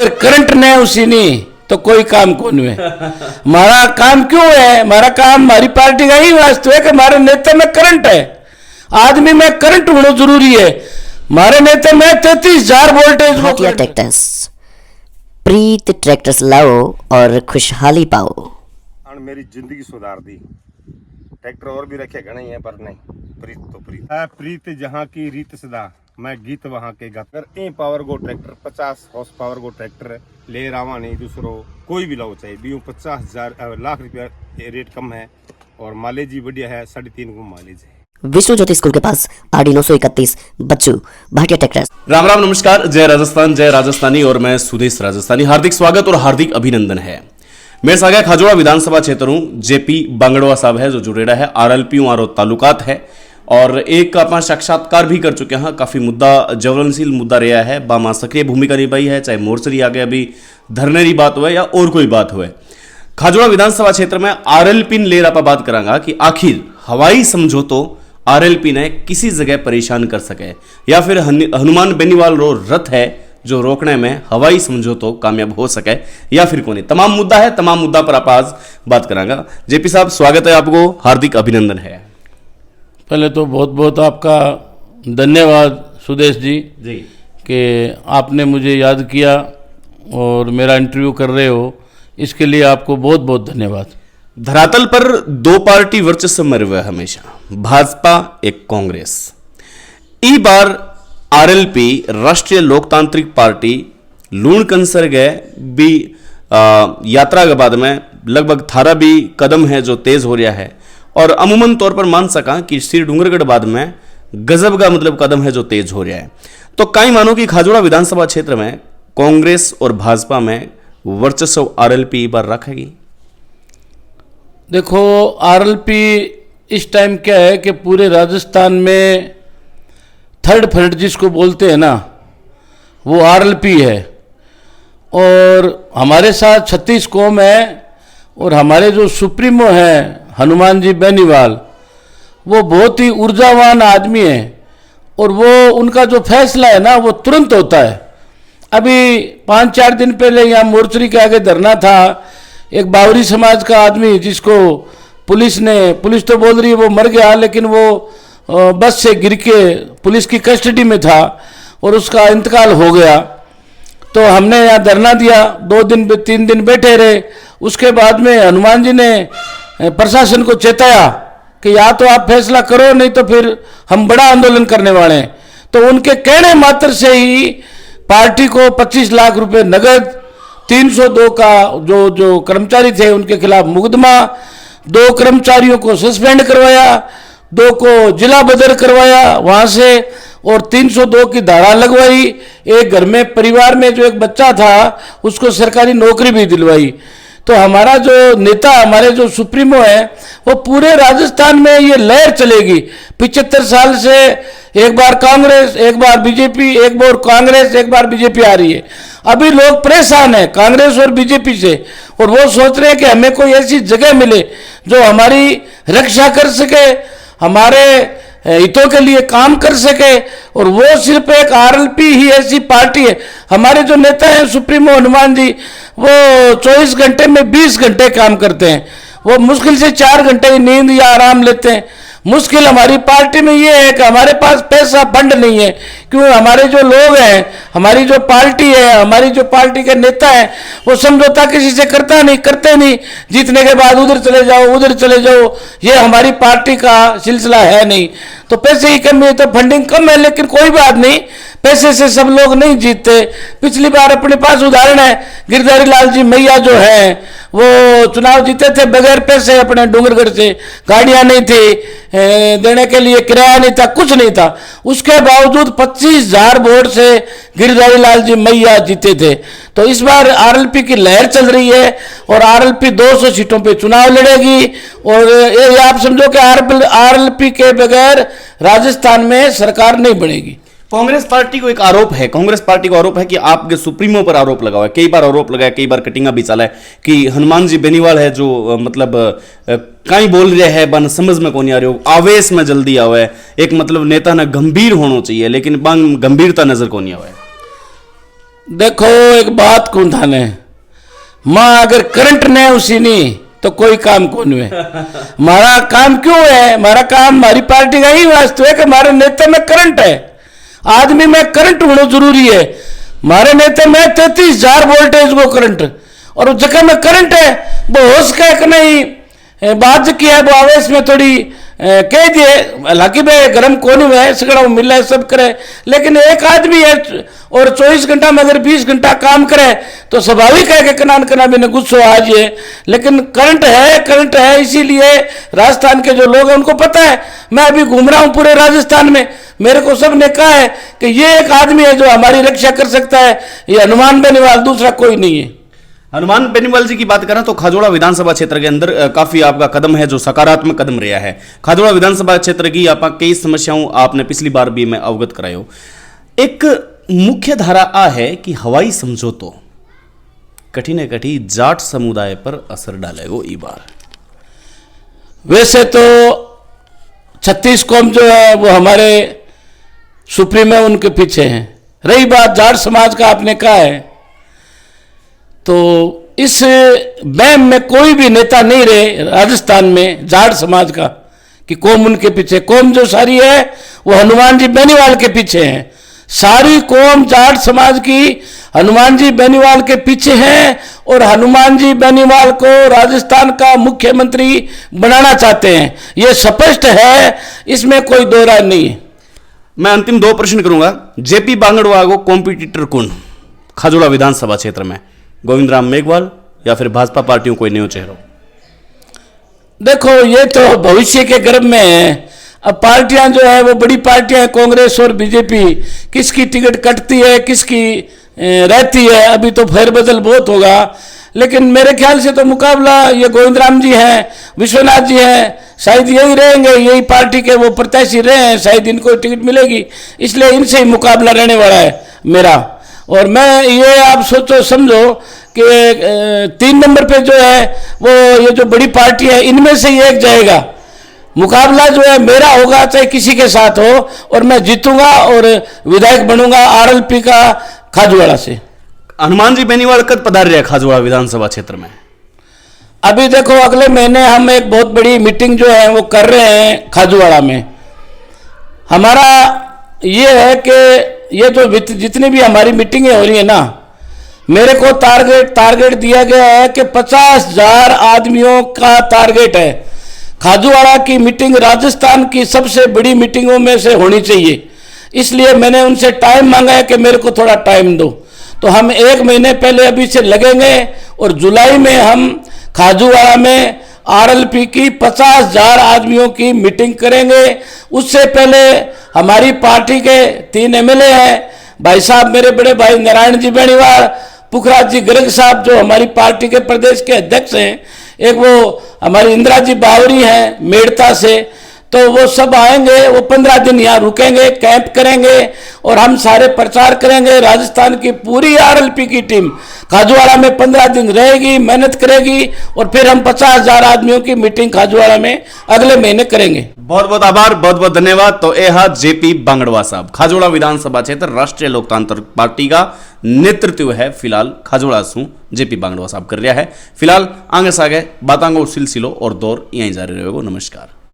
Current ने उसी नहीं तो कोई काम कौन है। हमारा काम क्यों है? हमारा काम हमारी पार्टी का ही वास्तव है कि हमारे नेता में करंट है, आदमी में करंट होना जरूरी है। हमारे नेता में 33,000 वोल्टेज। भाटिया ट्रैक्टर्स, प्रीत ट्रैक्टर्स लाओ और खुशहाली पाओ। मेरी जिंदगी सुधार दी। ट्रैक्टर और भी रखे घने हैं पर नहीं, प्रीत तो प्रीत है। प्रीत जहाँ की रीत सदा, मैं गीत वहाँ के गा। अगर ए पावर गो ट्रैक्टर 50 हॉर्स पावर गो ट्रैक्टर ले रावा नहीं दूसरो कोई भी लाओ चाहे भी 50,000 लाख रुपया रेट कम है और माइलेज भी बढ़िया है, 3.5 गुना माइलेज है। विष्णु ज्योति स्कूल के पास आरडी 931 बच्चू, भाटिया ट्रैक्टर्स। राम राम, नमस्कार, जय राजस्थान, जय राजस्थानी और मैं सुदेश राजस्थानी। हार्दिक स्वागत और हार्दिक अभिनंदन है। मेरे साथ है खाजोड़ा विधानसभा क्षेत्र जेपी बांगड़वा साहब है जो जुड़ेड़ा है, आरएलपी आरो तालुकात है और एक अपना साक्षात्कार भी कर चुके हैं। काफी मुद्दा ज्वलनशील मुद्दा रहा है, बामा सक्रिय भूमिका निभाई है, चाहे मोर्चरी आगे अभी धरने की बात हुए या और कोई बात हुए। खाजोड़ा विधानसभा क्षेत्र में आरएलपी ले रहा बात करांगा कि आखिर हवाई समझौतो आरएलपी ने किसी जगह परेशान कर सके या फिर हनुमान बेनीवाल रो रथ है जो रोकने में हवाई समझौतो कामयाब हो सके या फिर कौन। तमाम मुद्दा है, तमाम मुद्दा पर आप आज बात करांगा। जेपी साहब, स्वागत है आपको, हार्दिक अभिनंदन है। पहले तो बहुत बहुत आपका धन्यवाद सुदेश जी कि आपने मुझे याद किया और मेरा इंटरव्यू कर रहे हो, इसके लिए आपको बहुत बहुत धन्यवाद। धरातल पर दो पार्टी वर्चस्व में रहे हमेशा, भाजपा एक कांग्रेस। ई बार आरएलपी राष्ट्रीय लोकतांत्रिक पार्टी लूण कंसर गए भी यात्रा के बाद में लगभग थारा भी कदम है जो तेज हो रहा है और अमूमन तौर पर मान सका कि श्री डूंगरगढ़ बाद में गजब का मतलब कदम है जो तेज हो रहा है। तो कई मानो कि खाजोड़ा विधानसभा क्षेत्र में कांग्रेस और भाजपा में वर्चस्व आरएलपी बार रखेगी। देखो, आरएलपी इस टाइम क्या है कि पूरे राजस्थान में थर्ड फ्रंट जिसको बोलते हैं ना, वो आरएलपी है और हमारे साथ 36 कौम है और हमारे जो सुप्रीमो हैं हनुमान जी बेनीवाल, वो बहुत ही ऊर्जावान आदमी है और वो उनका जो फैसला है ना वो तुरंत होता है। अभी 5-4 दिन पहले यहाँ मोर्चरी के आगे धरना था, एक बावरी समाज का आदमी जिसको पुलिस तो बोल रही है वो मर गया, लेकिन वो बस से गिर के पुलिस की कस्टडी में था और उसका इंतकाल हो गया। तो हमने यहाँ धरना दिया, 2 दिन 3 दिन बैठे रहे। उसके बाद में हनुमान जी ने प्रशासन को चेताया कि या तो आप फैसला करो नहीं तो फिर हम बड़ा आंदोलन करने वाले हैं। तो उनके कहने मात्र से ही पार्टी को 25 लाख रुपए नगद, 302 का जो कर्मचारी थे उनके खिलाफ मुकदमा, 2 कर्मचारियों को सस्पेंड करवाया, 2 को जिला बदर करवाया वहां से और 302 की धारा लगवाई। एक घर में परिवार में जो एक बच्चा था उसको सरकारी नौकरी भी दिलवाई। तो हमारा जो नेता, हमारे जो सुप्रीमो है, वो पूरे राजस्थान में ये लहर चलेगी। 75 साल से एक बार कांग्रेस, एक बार बीजेपी, एक बार कांग्रेस, एक बार बीजेपी आ रही है। अभी लोग परेशान हैं कांग्रेस और बीजेपी से और वो सोच रहे हैं कि हमें कोई ऐसी जगह मिले जो हमारी रक्षा कर सके, हमारे हितों के लिए काम कर सके और वो सिर्फ एक आरएलपी ही ऐसी पार्टी है। हमारे जो नेता हैं सुप्रीमो हनुमान जी, वो 24 घंटे में 20 घंटे काम करते हैं। वो मुश्किल से 4 घंटे नींद या आराम लेते हैं। मुश्किल हमारी पार्टी में ये है कि हमारे पास पैसा फंड नहीं है, क्यों हमारे जो लोग हैं, हमारी जो पार्टी है, हमारी जो पार्टी के नेता हैं, वो समझौता किसी से करते नहीं। जीतने के बाद उधर चले जाओ, ये हमारी पार्टी का सिलसिला है नहीं। तो पैसे की कमी है तो फंडिंग कम है, लेकिन कोई बात नहीं, पैसे से सब लोग नहीं जीतते। पिछली बार अपने पास उदाहरण है, गिरधारी लाल जी मैया जो है वो चुनाव जीते थे बगैर पैसे अपने डूंगरगढ़ से, गाड़ियां नहीं थी देने के लिए, किराया नहीं था, कुछ नहीं था, उसके बावजूद 25,000 वोट से गिरधारी लाल जी मैया जीते थे। तो इस बार आरएलपी की लहर चल रही है और आरएलपी 200 सीटों पे चुनाव लड़ेगी और ये आप समझो कि आरएलपी के बगैर राजस्थान में सरकार नहीं बनेगी। कांग्रेस पार्टी को एक आरोप है, कांग्रेस पार्टी को आरोप है कि आपके सुप्रीमो पर आरोप लगा हुआ है, कई बार आरोप लगाया, कई बार कटिंगा भी चला है कि हनुमान जी बेनीवाल है जो मतलब कहीं बोल रहे हैं बन समझ में कौन आ रहे हो, आवेश में जल्दी आवे, एक मतलब नेता ना गंभीर होना चाहिए लेकिन गंभीरता नजर कौन आवे। देखो एक बात कौन था ने माँ अगर करंट ने उसी नहीं तो कोई काम कौन है। हमारा काम क्यों है, हमारा काम हमारी पार्टी का ही वास्तव है कि हमारे नेता में करंट है, आदमी में करंट होना जरूरी है। हमारे नेता में 33,000 वोल्टेज वो करंट, और उस जगह में करंट है वो होश का एक नहीं बात जो किया है वो आवेश में थोड़ी कह दिए, हालांकि भाई गर्म कौन है सगड़ा मिला है सब करे, लेकिन एक आदमी है और 24 घंटा में अगर 20 घंटा काम करे तो स्वाभाविक है कि कनान कना भी गुस्सा आ जाए। लेकिन करंट है इसीलिए राजस्थान के जो लोग हैं उनको पता है। मैं अभी घूम रहा हूँ पूरे राजस्थान में, मेरे को सब ने कहा है कि ये एक आदमी है जो हमारी रक्षा कर सकता है, ये हनुमान बेनीवाल, दूसरा कोई नहीं है। हनुमान बेनीवाल जी की बात करें तो खाजोड़ा विधानसभा क्षेत्र के अंदर काफी आपका कदम है जो सकारात्मक कदम रहा है। खाजोड़ा विधानसभा क्षेत्र की आप कई समस्याओं आपने पिछली बार भी मैं अवगत करायो। एक मुख्य धारा आ है कि हवाई समझौतो कठिन कठी जाट समुदाय पर असर डालेगा ई बार। वैसे तो 36 कौम जो है वो हमारे सुप्रीम है उनके पीछे हैं। रही बात जाट समाज का आपने कहा है, तो इस बैम में कोई भी नेता नहीं रहे राजस्थान में जाट समाज का कि कौम उनके पीछे। कौम जो सारी है वो हनुमान जी बेनीवाल के पीछे है। सारी कौम जाट समाज की हनुमान जी बेनीवाल के पीछे है और हनुमान जी बेनीवाल को राजस्थान का मुख्यमंत्री बनाना चाहते हैं, ये स्पष्ट है, इसमें कोई दो राय नहीं है। मैं अंतिम 2 प्रश्न करूंगा। जेपी बांगड़वा को कॉम्पिटिटर कौन खाजोड़ा विधानसभा क्षेत्र में, गोविंद राम मेघवाल या फिर भाजपा पार्टियों कोई नया चेहरा? देखो ये तो भविष्य के गर्भ में है। अब पार्टियां जो है वो बड़ी पार्टियां कांग्रेस और बीजेपी, किसकी टिकट कटती है किसकी रहती है, अभी तो फेरबदल बहुत होगा। लेकिन मेरे ख्याल से तो मुकाबला ये गोविंद राम जी हैं, विश्वनाथ जी हैं, शायद यही रहेंगे, यही पार्टी के वो प्रत्याशी रहे हैं, शायद इनको टिकट मिलेगी, इसलिए इनसे ही मुकाबला रहने वाला है मेरा। और मैं ये आप सोचो समझो कि 3 नंबर पे जो है वो ये जो बड़ी पार्टी है इनमें से ही एक जाएगा। मुकाबला जो है मेरा होगा चाहे किसी के साथ हो, और मैं जीतूंगा और विधायक बनूंगा आरएलपी का खाजूवाड़ा से। हनुमान जी बेनीवाल कद पधार रहे खाजोड़ा विधानसभा क्षेत्र में? अभी देखो अगले महीने हम एक बहुत बड़ी मीटिंग जो है वो कर रहे हैं खाजूवाड़ा में। हमारा ये है कि ये जो जितनी भी हमारी मीटिंगें हो रही है ना, मेरे को टारगेट दिया गया है कि 50,000 आदमियों का टारगेट है। खाजूवाड़ा की मीटिंग राजस्थान की सबसे बड़ी मीटिंगों में से होनी चाहिए, इसलिए मैंने उनसे टाइम मांगा है कि मेरे को थोड़ा टाइम दो। तो हम 1 महीने पहले अभी से लगेंगे और जुलाई में हम खाजूवाड़ा में आरएलपी की 50,000 आदमियों की मीटिंग करेंगे। उससे पहले हमारी पार्टी के 3 एमएलए हैं, भाई साहब मेरे बड़े भाई नारायण जी बेनीवाल, पुखराज जी गर्ग साहब जो हमारी पार्टी के प्रदेश के अध्यक्ष हैं, एक वो हमारी इंदिरा जी बावरी हैं मेड़ता से, तो वो सब आएंगे, वो 15 दिन यहाँ रुकेंगे, कैंप करेंगे और हम सारे प्रचार करेंगे। राजस्थान की पूरी आरएलपी की टीम खाजूवाड़ा में 15 दिन रहेगी, मेहनत करेगी और फिर हम 50,000 आदमियों की मीटिंग खाजूवाड़ा में अगले महीने करेंगे। बहुत बहुत आभार, बहुत बहुत धन्यवाद। तो यह जेपी बांगड़वा साहब खाजोड़ा विधानसभा क्षेत्र राष्ट्रीय लोकतांत्रिक पार्टी का नेतृत्व है फिलहाल खाजोड़ा सू जेपी बांगड़वा साहब कर रहा है। फिलहाल आगे सागे बातांगो सिलसिलो और दौर यहीं जारी रहेगा। नमस्कार।